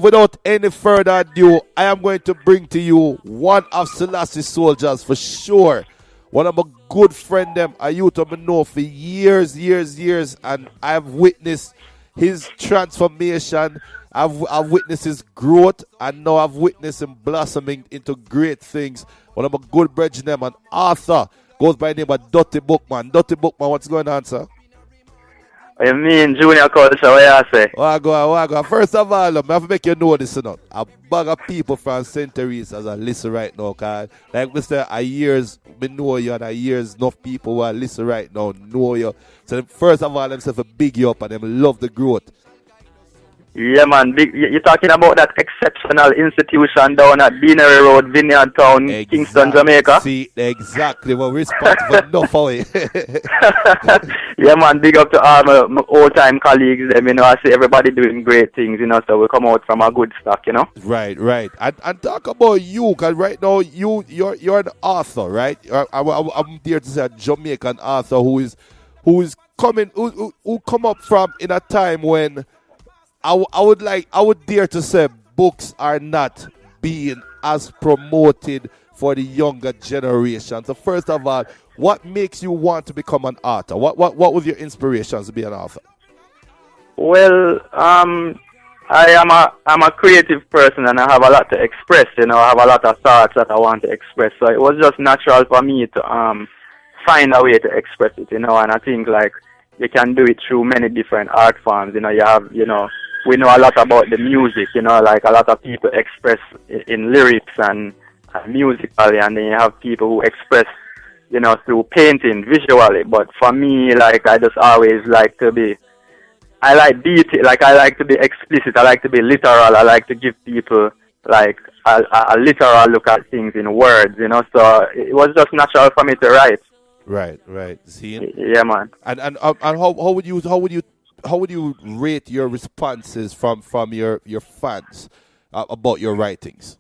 Without any further ado, I am going to bring to you one of Selassie's soldiers for sure. One of my good friend them, I used to know for years, and I've witnessed his transformation. I've witnessed his growth, and now I've witnessed him blossoming into great things. One of my good brethren them, and author, goes by the name of Dutty Bookman. Dutty Bookman, what's going on, sir? I mean, junior culture, what you say? What I go. First of all, I have to make you know this, you know. A bag of people from St. Teresa as I listen right now, cause like we say, a years we know you, and a years enough people who are listen right now know you. So first of all, themselves a big you up, and them love the growth. Yeah, man. You're talking about that exceptional institution down at Beanery Road, Vineyard Town, Kingston, Jamaica. See, exactly. Well, we're responsible enough for it. Yeah, man. Big up to all my old-time colleagues. You know, I see everybody doing great things, you know, so we come out from a good stock, you know. Right. And talk about you, because right now you're an author, right? I'm there to say a Jamaican author who is coming, who come up from in a time when I would dare to say books are not being as promoted for the younger generation. So first of all, what makes you want to become an author? What was your inspirations to be an author? Well, I'm a creative person, and I have a lot to express. You know, I have a lot of thoughts that I want to express. So it was just natural for me to find a way to express it. You know, and I think like you can do it through many different art forms. You know, we know a lot about the music, you know, like a lot of people express in lyrics and musically, and then you have people who express, you know, through painting visually. But for me, like, I just always like to be, I like detail, like I like to be explicit, I like to be literal, I like to give people like a literal look at things in words, you know, so it was just natural for me to write. Right. See? Yeah, man. And how would you rate your responses from your fans about your writings?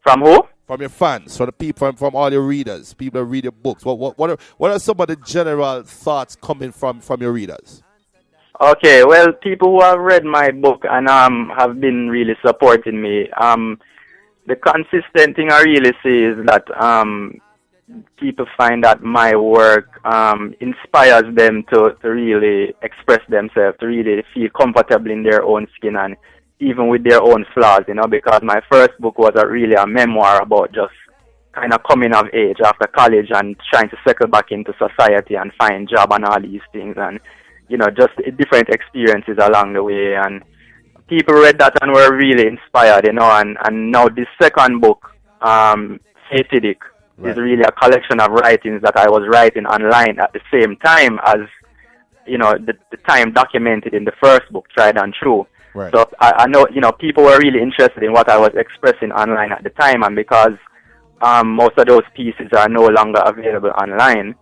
From who? From your fans, from the people, from all your readers, people that read your books. What are some of the general thoughts coming from your readers? Okay, well, people who have read my book and have been really supporting me, the consistent thing I really see is that people find that my work inspires them to really express themselves, to really feel comfortable in their own skin and even with their own flaws, you know, because my first book was really a memoir about just kind of coming of age after college and trying to settle back into society and find job and all these things, and, you know, just different experiences along the way. And people read that and were really inspired, you know, and now this second book, Fatidic, is really a collection of writings that I was writing online at the same time as, you know, the time documented in the first book, Tried and True. Right. So I know, you know, people were really interested in what I was expressing online at the time, and because most of those pieces are no longer available online,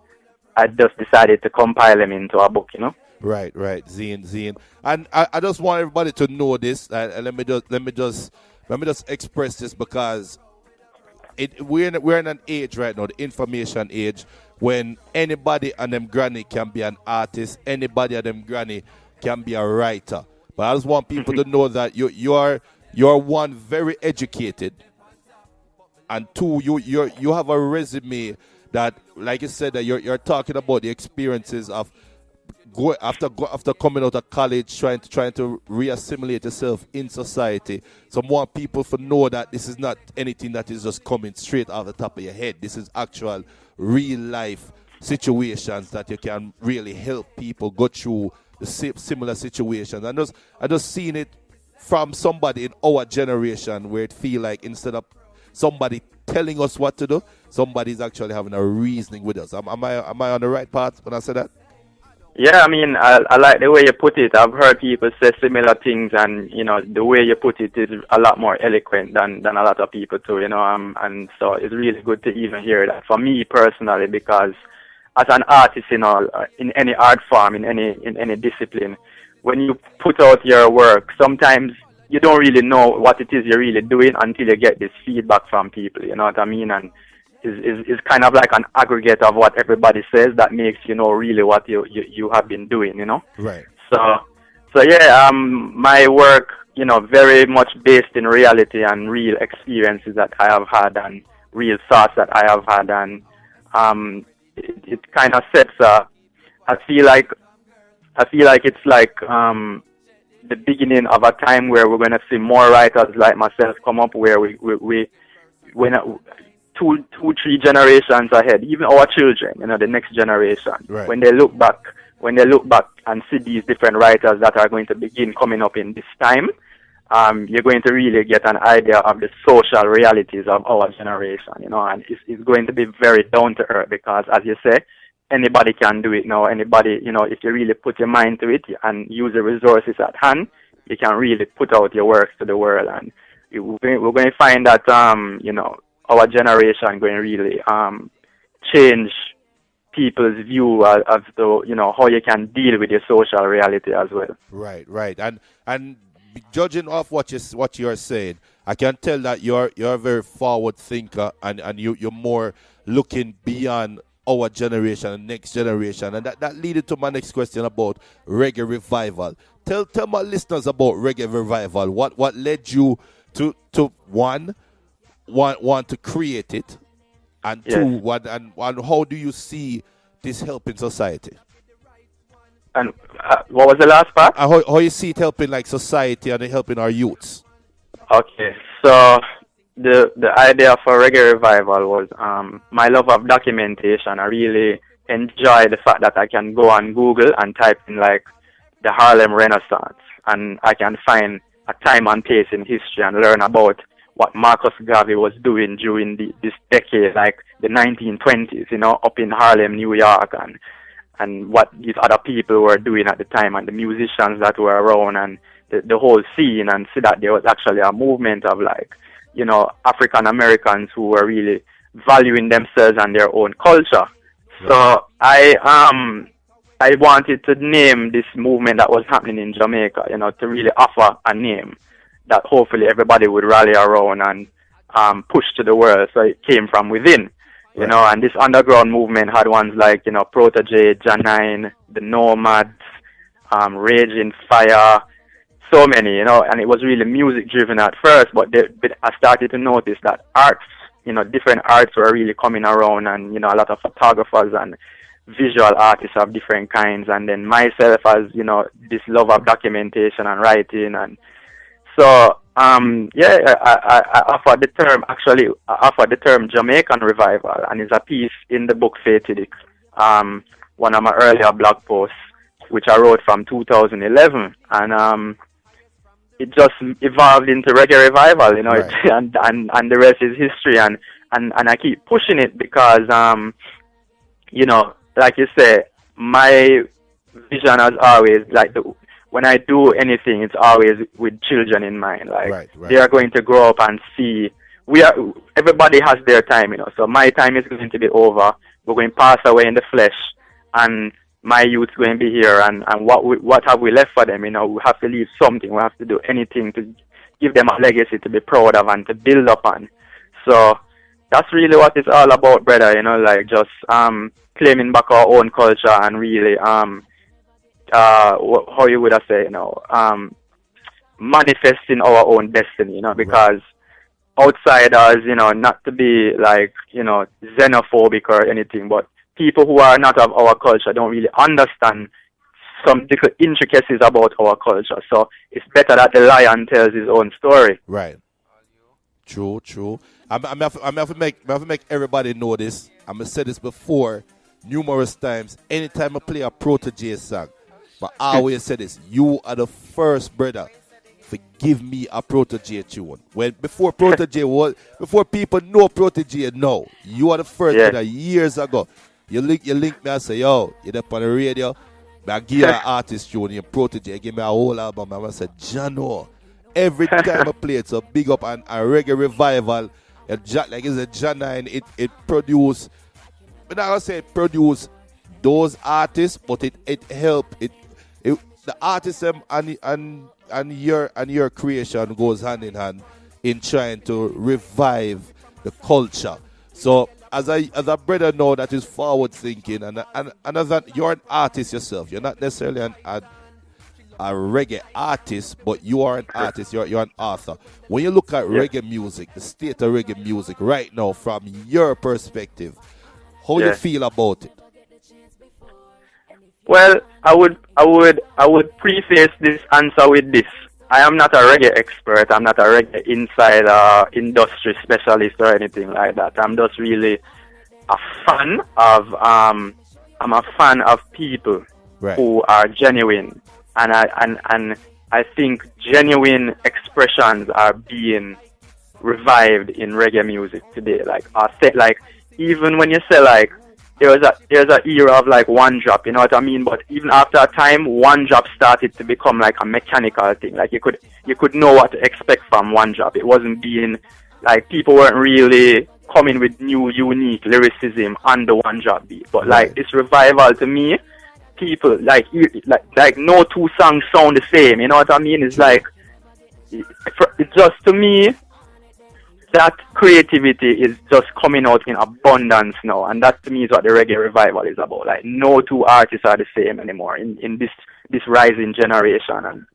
I just decided to compile them into a book, you know. Right, Zine. And I just want everybody to know this, and let me just express this, because we're in an age right now, the information age, when anybody and them granny can be an artist, anybody and them granny can be a writer. But I just want people to know that you're one, very educated, and two, you have a resume that, like you said, that you're talking about the experiences of after coming out of college, trying to reassimilate yourself in society. So I want people to know that this is not anything that is just coming straight out the top of your head. This is actual real life situations that you can really help people go through the similar situations. I just seen it from somebody in our generation, where it feel like instead of somebody telling us what to do, somebody's actually having a reasoning with us. Am I on the right path when I say that? Yeah, I mean, I like the way you put it. I've heard people say similar things, and, you know, the way you put it is a lot more eloquent than a lot of people too, you know, and so it's really good to even hear that for me personally, because as an artist, you know, in any art form, in any discipline, when you put out your work, sometimes you don't really know what it is you're really doing until you get this feedback from people, you know what I mean? And is kind of like an aggregate of what everybody says that makes you know really what you have been doing, you know? Right. So yeah, my work very much based in reality and real experiences that I have had and real thoughts that I have had, and it kind of sets I feel like it's like the beginning of a time where we're going to see more writers like myself come up, where we when two, 3 generations ahead, even our children, the next generation, right. when they look back and see these different writers that are going to begin coming up in this time, you're going to really get an idea of the social realities of our generation, and it's going to be very down to earth, because, as you say, anybody can do it now. Anybody, if you really put your mind to it and use the resources at hand, you can really put out your works to the world, and we're going to find that, our generation going to really change people's view as to, how you can deal with your social reality as well. Right. And judging off what you're saying, I can tell that you're a very forward thinker, and you're more looking beyond our generation and next generation, and that leads to my next question about reggae revival. Tell my listeners about reggae revival. What led you to one want to create it, and yes. two, and how do you see this helping society? And what was the last part? How you see it helping like society and helping our youths? Okay, so the idea for reggae revival was my love of documentation. I really enjoy the fact that I can go on Google and type in like the Harlem Renaissance, and I can find a time and place in history and learn about what Marcus Garvey was doing during this decade, like the 1920s, up in Harlem, New York, and what these other people were doing at the time, and the musicians that were around, and the whole scene, and see that there was actually a movement of like, African Americans who were really valuing themselves and their own culture. Right. So I wanted to name this movement that was happening in Jamaica, to really offer a name that hopefully everybody would rally around and push to the world. So it came from within, right. And this underground movement had ones like, Protege, Janine, the Nomads, Raging Fire, so many, and it was really music driven at first, but I started to notice that arts, different arts were really coming around, and, a lot of photographers and visual artists of different kinds, and then myself as, this love of documentation and writing, and so, I offered the term Jamaican revival, and it's a piece in the book Fated, one of my earlier blog posts, which I wrote from 2011, and it just evolved into reggae revival, right. and the rest is history, and I keep pushing it because, like you say, my vision has always, like, when I do anything, it's always with children in mind. Like, right. They are going to grow up and see. Everybody has their time, so my time is going to be over. We're going to pass away in the flesh, and my youth's going to be here, and what have we left for them? We have to leave something. We have to do anything to give them a legacy to be proud of and to build upon. So that's really what it's all about, brother. Like just claiming back our own culture and really how you would have said, manifesting our own destiny. Because outsiders, not to be like xenophobic or anything, but people who are not of our culture don't really understand some different intricacies about our culture. So it's better that the lion tells his own story. Right. True. I'm have to make everybody know this. I'm going to say this before numerous times. Anytime I play a Protege song, but I always say this, you are the first brother to give me a Protege tune. Before people know Protege, no. You are the first brother years ago. You link me and say, yo, you're up on the radio, I give you an artist tune, you Protege, give me a whole album. And I said, Jano, every time I play it, so big up and a reggae revival, like it's a Janine, it produced, but I say it produced those artists, but it helped, the artists and your creation goes hand in hand in trying to revive the culture. So, as a brother know that is forward thinking, and as you're an artist yourself, you're not necessarily a reggae artist, but you are an artist, you're an author. When you look at reggae music, the state of reggae music right now from your perspective, how you feel about it? Well, I would preface this answer with this. I am not a reggae expert. I'm not a reggae insider, industry specialist or anything like that. I'm just really a fan of I'm a fan of people who are genuine, and I think genuine expressions are being revived in reggae music today. Like even when you say like there's a era of like one drop, you know what I mean? But even after a time, one drop started to become like a mechanical thing. Like you could know what to expect from one drop. It wasn't being like people weren't really coming with new unique lyricism on the one drop beat. But like this revival to me, people like no two songs sound the same. You know what I mean? It's like it's just to me, that creativity is just coming out in abundance now, and that to me is what the reggae revival is about. Like no two artists are the same anymore in this rising generation,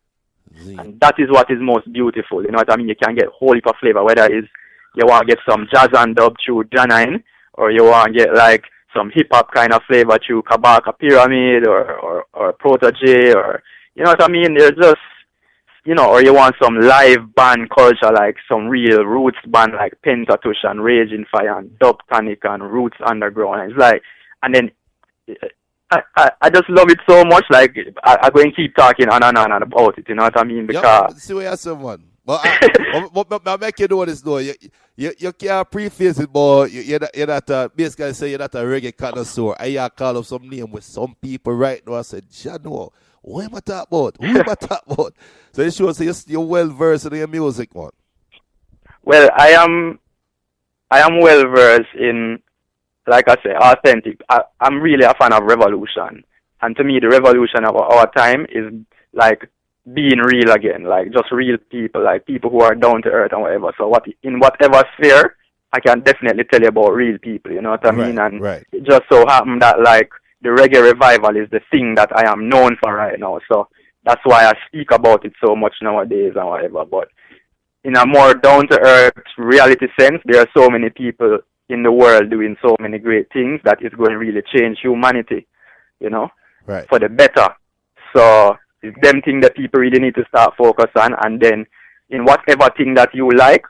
and that is what is most beautiful. You know what I mean? You can get whole heap of flavor, whether it's you want to get some jazz and dub through Janine, or you want to get like some hip hop kind of flavor through Kabaka Pyramid or Protege, or you know what I mean? There's just or you want some live band culture, like some real roots band like Pentatush and Raging Fire and Dub Tonic and Roots Underground. And it's like, and then I just love it so much. Like I'm going to keep talking on and on about it. You know what I mean? Because see where someone. But I make you know this though. You can't preface it, but you're not basically say you're not a reggae connoisseur. I call up some name with some people right now. I said, Jano. Who am I talking about? Who am I talking about? So it shows you're well versed in your music, man. Well, I am well versed in, like I say, authentic. I'm really a fan of revolution, and to me, the revolution of our time is like being real again, like just real people, like people who are down to earth and whatever. So in whatever sphere, I can definitely tell you about real people. You know what I mean? And it just so happened that like the reggae revival is the thing that I am known for right now. So that's why I speak about it so much nowadays and whatever. But in a more down-to-earth reality sense, there are so many people in the world doing so many great things that it's going to really change humanity, for the better. So it's them things that people really need to start focus on. And then in whatever thing that you like,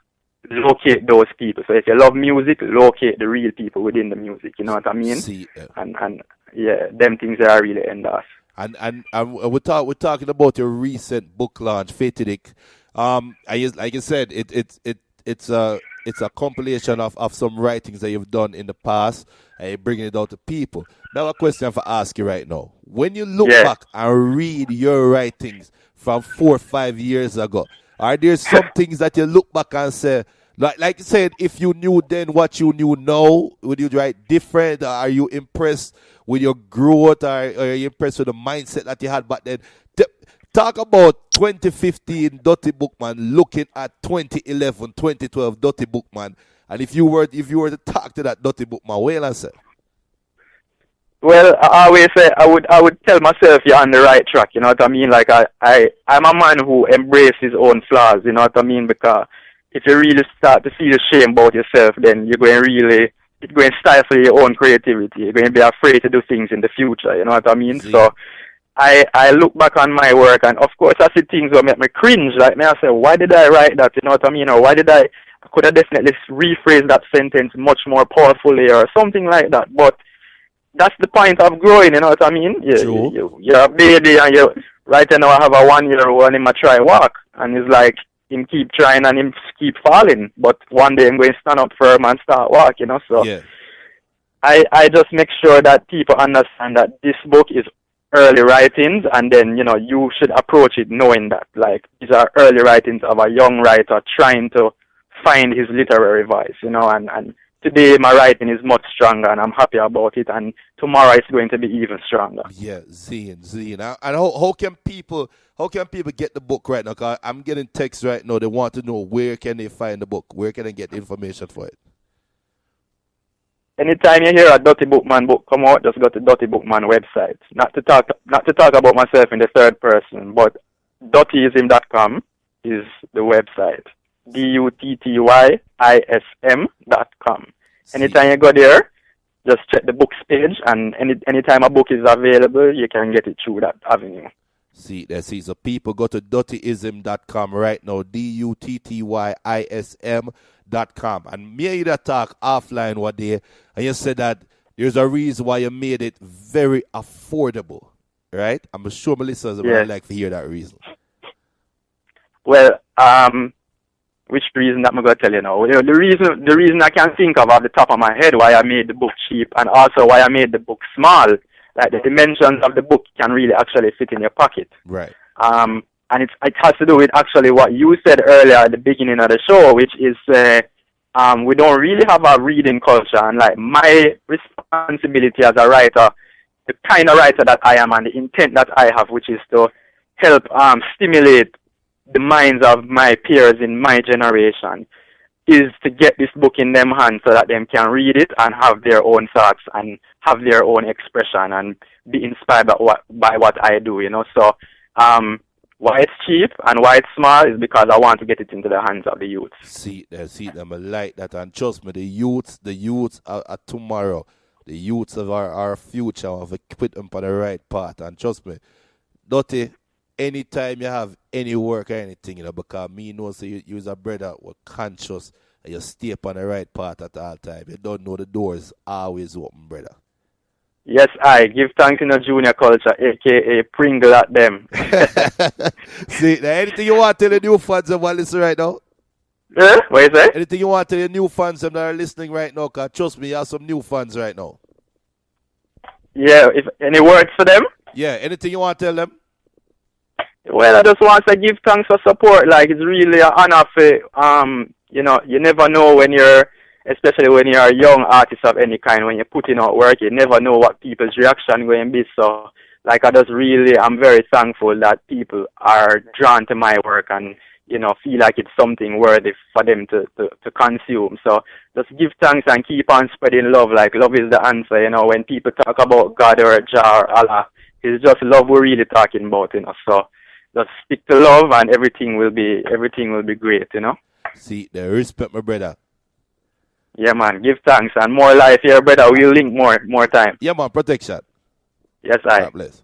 locate those people. So if you love music, locate the real people within the music. You know what I mean? And yeah, them things that are really end us. And we're talking about your recent book launch, Fatidic. Like you said, it's a compilation of some writings that you've done in the past, and you're bringing it out to people. Now, a question for ask you right now: when you look back and read your writings from 4 or 5 years ago, are there some things that you look back and say, like you said, if you knew then what you knew now, would you write different? Are you impressed with your growth? Or are you impressed with the mindset that you had back then? Talk about 2015 Dutty Bookman looking at 2011, 2012 Dutty Bookman. And if you were to talk to that Dutty Bookman, what will I say? Well, I always say I would tell myself you're on the right track, you know what I mean? Like I'm a man who embraces his own flaws, you know what I mean? Because if you really start to feel shame about yourself, then it's going to stifle your own creativity. You're going to be afraid to do things in the future, you know what I mean? See. So I look back on my work, and of course I see things that make me cringe. Like me, I say, why did I write that? You know what I mean? Or I could have definitely rephrased that sentence much more powerfully or something like that. But that's the point of growing, you know what I mean? You're a baby, and right now I have a 1-year-old and him a try walk, and it's like him keep trying and him keep falling. But one day I'm going to stand up firm and start walk, So I just make sure that people understand that this book is early writings, and then you should approach it knowing that like these are early writings of a young writer trying to find his literary voice, and today my writing is much stronger and I'm happy about it, and tomorrow it's going to be even stronger. Yeah, Zine. And how can people get the book right now? 'Cause I'm getting texts right now. They want to know where can they find the book, where can they get information for it. Anytime you hear a Dutty Bookman book come out, just go to Dutty Bookman website. Not to talk about myself in the third person, but Duttyism.com is the website. DUTTYISM.com. Anytime you go there, just check the books page, and anytime a book is available, you can get it through that avenue. See, so people go to Duttyism.com right now, DUTTYISM.com. And me and you that talk offline one day, and you said that there's a reason why you made it very affordable, right? I'm sure my listeners would like to hear that reason. Well, which reason that I'm going to tell you now? The reason I can think of off the top of my head why I made the book cheap, and also why I made the book small. Like the dimensions of the book can really actually fit in your pocket. Right. And it has to do with actually what you said earlier at the beginning of the show, which is we don't really have a reading culture. And like my responsibility as a writer, the kind of writer that I am and the intent that I have, which is to help stimulate the minds of my peers in my generation, is to get this book in them hands so that them can read it and have their own thoughts and have their own expression and be inspired by what I do, you know. So why it's cheap and why it's small is because I want to get it into the hands of the youth. See them, I like that. And trust me, the youths are tomorrow. The youths of our future. I have to put them on the right path. And trust me, Dutty, anytime you have any work or anything, you know, because me know so you're a brother who conscious and you stay up on the right path at all time. You don't know the doors always open, brother. Yes, I give thanks in a junior culture, a.k.a. Pringle at them. See, now, anything you want to tell the new fans that are listening right now? What you say? Anything you want to tell the new fans that are listening right now? Because trust me, you have some new fans right now. Yeah, if any words for them? Yeah, anything you want to tell them? Well, I just want to give thanks for support. Like, it's really an honor for, you know, you never know when especially when you're a young artist of any kind, when you're putting out work, you never know what people's reaction going to be. So, like, I'm very thankful that people are drawn to my work and, you know, feel like it's something worthy for them to consume. So, just give thanks and keep on spreading love. Like, love is the answer, you know, when people talk about God or Jah or Allah, it's just love we're really talking about, you know. So, just stick to love and everything will be great, you know. See, the respect, my brother. Yeah, man. Give thanks and more life here, brother. We'll link more time. Yeah, man. Protection. Yes, I. God bless.